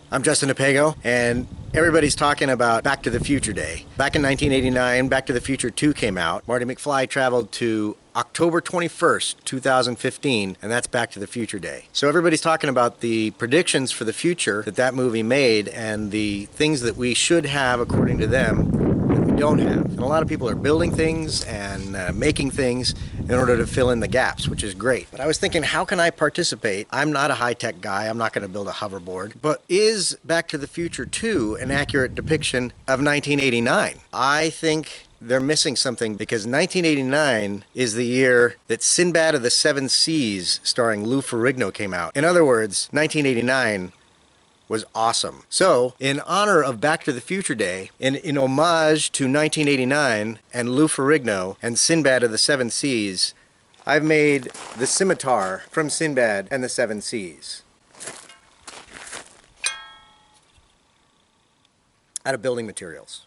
I'm Justin Apego, and everybody's talking about Back to the Future Day. Back in 1989, Back to the Future 2 came out. Marty McFly traveled to October 21st, 2015, and that's Back to the Future Day. So everybody's talking about the predictions for the future that movie made and the things that we should have, according to them, that we don't have. And a lot of people are building things and making things in order to fill in the gaps, which is great. But I was thinking, how can I participate? I'm not a high-tech guy. I'm not going to build a hoverboard. But is Back to the Future 2 an accurate depiction of 1989? I think they're missing something, because 1989 is the year that Sinbad of the Seven Seas, starring Lou Ferrigno, came out. In other words, 1989 was awesome. So, in honor of Back to the Future Day, in homage to 1989 and Lou Ferrigno and Sinbad of the Seven Seas, I've made the Scimitar from Sinbad and the Seven Seas out of building materials.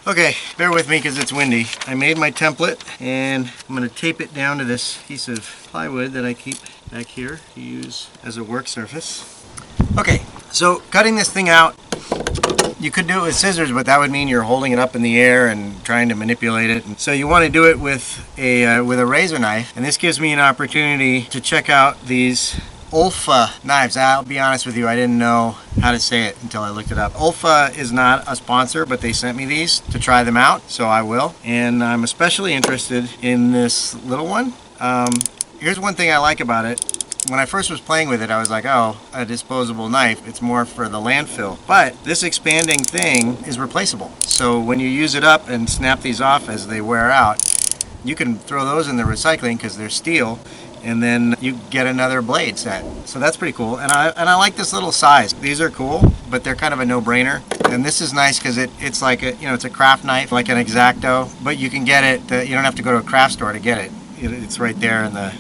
Okay, bear with me because it's windy. I made my template and I'm going to tape it down to this piece of plywood that I keep back here to use as a work surface. Okay, so cutting this thing out, you could do it with scissors, but that would mean you're holding it up in the air and trying to manipulate it. And so you want to do it with a razor knife, and this gives me an opportunity to check out these Olfa knives. I'll be honest with you, I didn't know how to say it until I looked it up. Olfa is not a sponsor, but they sent me these to try them out, so I will. And I'm especially interested in this little one. Here's one thing I like about it. When I first was playing with it, I was like, oh, a disposable knife. It's more for the landfill. But this expanding thing is replaceable. So when you use it up and snap these off as they wear out, you can throw those in the recycling because they're steel, and then you get another blade set. So that's pretty cool. And I like this little size. These are cool, but they're kind of a no-brainer. And this is nice because it's like it's a craft knife, like an X-Acto, but you can get it. You don't have to go to a craft store to get it. It's right there in the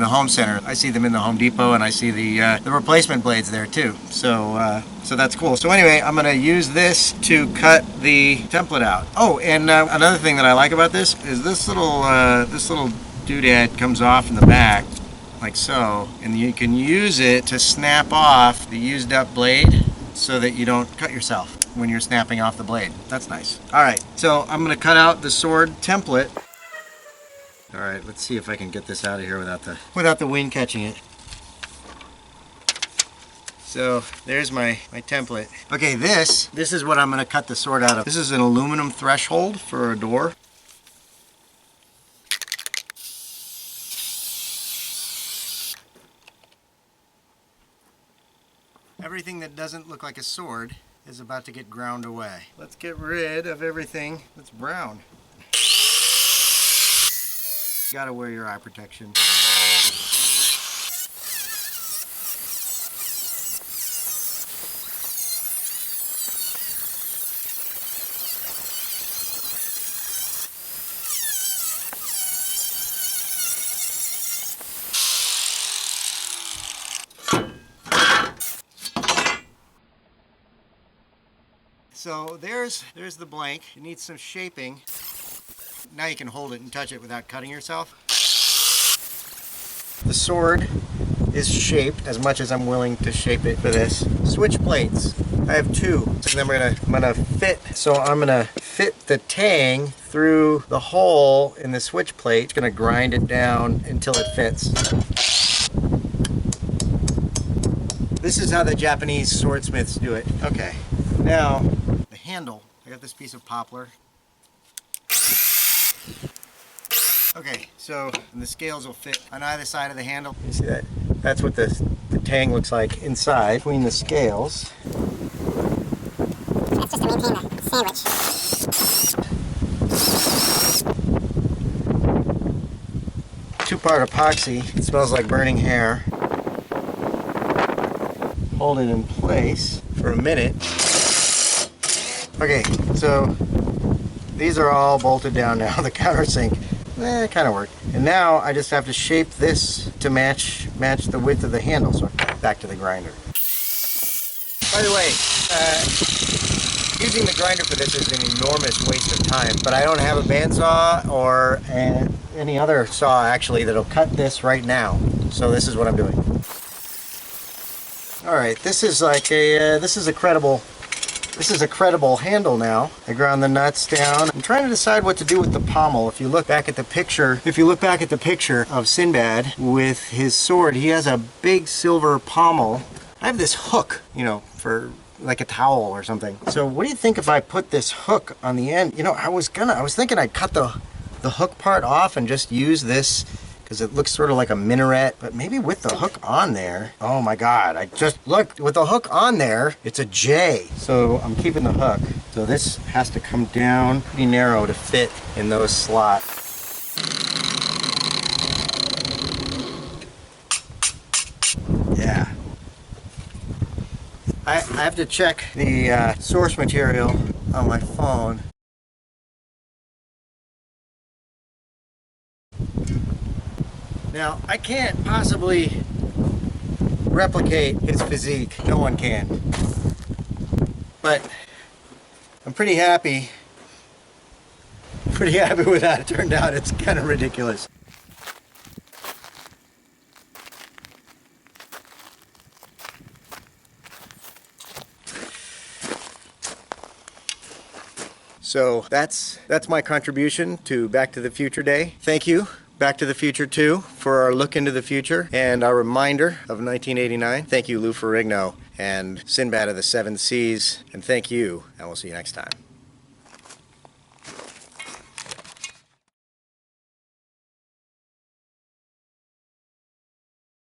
home center. I see them in the Home Depot, and I see the replacement blades there too. So that's cool. So anyway, I'm going to use this to cut the template out. Oh, and another thing that I like about this is this little doodad comes off in the back, like so, and you can use it to snap off the used up blade so that you don't cut yourself when you're snapping off the blade. That's nice. Alright, so I'm going to cut out the sword template. Alright, let's see if I can get this out of here without the wind catching it. So there's my template. Okay, this is what I'm going to cut the sword out of. This is an aluminum threshold for a door. Everything that doesn't look like a sword is about to get ground away. Let's get rid of everything that's brown. You gotta wear your eye protection. So there's the blank. It needs some shaping. Now you can hold it and touch it without cutting yourself. The sword is shaped as much as I'm willing to shape it for this. Switch plates. I have two. And then I'm gonna fit. So I'm gonna fit the tang through the hole in the switch plate. Gonna grind it down until it fits. This is how the Japanese swordsmiths do it. Okay. Now, the handle, I got this piece of poplar. Okay, so the scales will fit on either side of the handle. You see that? That's what the tang looks like inside, between the scales. That's just to maintain the sandwich. Two-part epoxy. It smells like burning hair. Hold it in place for a minute. Okay, so these are all bolted down now. The countersink, it kind of worked. And now I just have to shape this to match the width of the handle. So back to the grinder. By the way, using the grinder for this is an enormous waste of time, but I don't have a bandsaw or any other saw actually that'll cut this right now. So this is what I'm doing. All right, this is like a this is a credible handle now. I ground the nuts down. I'm trying to decide what to do with the pommel. If you look back at the picture, of Sinbad with his sword, he has a big silver pommel. I have this hook, you know, for like a towel or something. So what do you think if I put this hook on the end? You know, I was thinking I'd cut the hook part off and just use this, because it looks sort of like a minaret, but maybe with the hook on there. Oh my God, I just looked, with the hook on there, it's a J. So I'm keeping the hook. So this has to come down pretty narrow to fit in those slots. Yeah. I have to check the source material on my phone. Now, I can't possibly replicate his physique. No one can. But I'm pretty happy with how it turned out. It's kind of ridiculous. So that's my contribution to Back to the Future Day. Thank you, Back to the Future 2, for our look into the future and our reminder of 1989. Thank you, Lou Ferrigno and Sinbad of the Seven Seas. And thank you, and we'll see you next time.